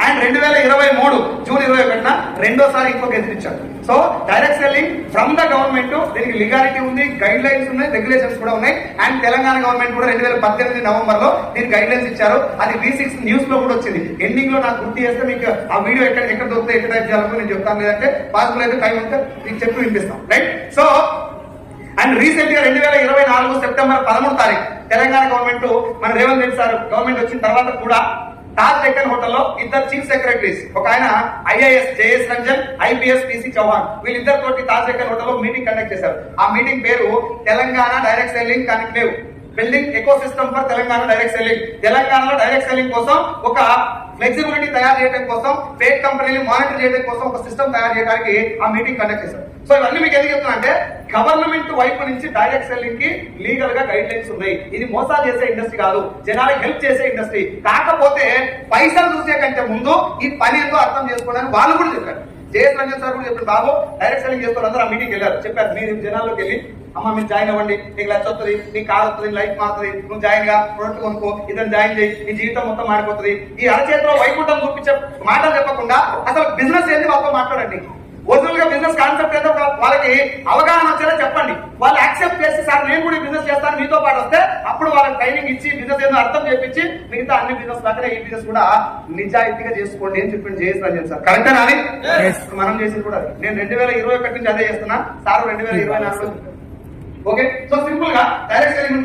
And 2023 June 21న రెండోసారి ఇంకొక ఎదురిచ్చారు. So direct selling from the government, దీనికి లీగాలిటీ ఉంది, గైడ్ లైన్స్ ఉన్నాయి, రెగ్యులేషన్స్ కూడా ఉన్నాయి. అండ్ తెలంగాణ గవర్నమెంట్ కూడా 2018 నవంబర్ లో దీనికి గైడ్ లైన్స్ ఇచ్చారు. అది V6 న్యూస్ లో కూడా వచ్చింది. ఎండింగ్ లో నాకు గుర్తు చేస్తే మీకు ఆ వీడియో ఎక్కడ దొరుకుతాయి, ఎక్కడ టైప్ చేయాలో నేను చెప్తాను, లేదంటే పాసిబుల్ అయితే టైం ఉంటే మీకు చెప్పి వినిపిస్తాం, రైట్? సో అండ్ రీసెంట్ గా 2024 సెప్టెంబర్ 13 తారీఖు తెలంగాణ గవర్నమెంట్ మన రేవంత్ రెడ్డి సార్ గవర్నమెంట్ వచ్చిన తర్వాత కూడా తాజ్ డెక్కన్ హోటల్లో ఇద్దరు చీఫ్ సెక్రటరీస్, ఒక ఆయన IAS JS Ranjan, IPS PC Chauhan, వీళ్ళిద్దరితోటి తాజ్ డెక్కన్ హోటల్లో మీటింగ్ కండక్ట్ చేశారు. ఆ మీటింగ్ పేరు Telangana direct selling conclave, building ecosystem for Telangana direct selling. తెలంగాణలో డైరెక్ట్ సెల్లింగ్ కోసం ఒక ఫ్లెక్సిబిలిటీ తయారు చేయడం కోసం, ఫేక్ కంపెనీని మానిటర్ చేయడం కోసం ఒక సిస్టమ్ తయారు చేయడానికి ఆ మీటింగ్ కండక్ట్ చేశారు. సో ఇవన్నీ మీకు ఎందుకు చెప్తున్నా అంటే గవర్నమెంట్ వైపు నుంచి డైరెక్ట్ సెల్లింగ్ కి లీగల్ గా గైడ్ లైన్స్ ఉన్నాయి. ఇది మోసాలు చేసే ఇండస్ట్రీ కాదు, జనాలకు హెల్ప్ చేసే ఇండస్ట్రీ. కాకపోతే పైసలు చూసే కంటే ముందు ఈ పని ఏందో అర్థం చేసుకోవడానికి వాళ్ళు కూడా చెప్పారు. జేఎస్ రంజన్ సార్ కూడా చెప్పారు, బాబు డైరెక్ట్ సెల్లింగ్ చేస్తారు అందరూ ఆ మీటింగ్ వెళ్ళారు, చెప్పారు మీరు జనాల్లోకి వెళ్ళి అమ్మ మీరు జాయిన్ అవ్వండి, నీకు లక్ష వస్తుంది, నీకు కార్ వస్తుంది, లైఫ్ మారుతుంది, నువ్వు జాయిన్ గా ప్రొడక్ట్ కొనుక్కో, ఇద్దరు జాయిన్ చేయి, నీ జీవితం మొత్తం మారిపోతుంది. ఈ అరచేతిలో వైకుంఠం చూపించే మాటలు చెప్పకుండా అసలు బిజినెస్ ఏంది వాళ్ళతో మాట్లాడండి. ఒరిజినల్ గా బిజినెస్ కాన్సెప్ట్ ఏదో వాళ్ళకి అవగాహన వచ్చేలా చెప్పండి. వాళ్ళు యాక్సెప్ట్ చేసి సార్ నేను కూడా బిజినెస్ చేస్తాను మీతో పాటు వస్తే అప్పుడు వాళ్ళకి ట్రైనింగ్ ఇచ్చి బిజినెస్ ఏదో అర్థం చేపించి మిగతా అన్ని బిజినెస్ లాగానే ఈ బిజినెస్ కూడా నిజాయితీగా చేసుకోండి అని చెప్పి జేఎస్ రంజన్ సార్. కరెక్టేనా అది? మనం చేసింది కూడా అది. నేను 2021 నుంచి అదే చేస్తున్నా, సార్ 2024. ఓకే, సో సింపుల్ గా డైరెక్ట్ సెల్లింగ్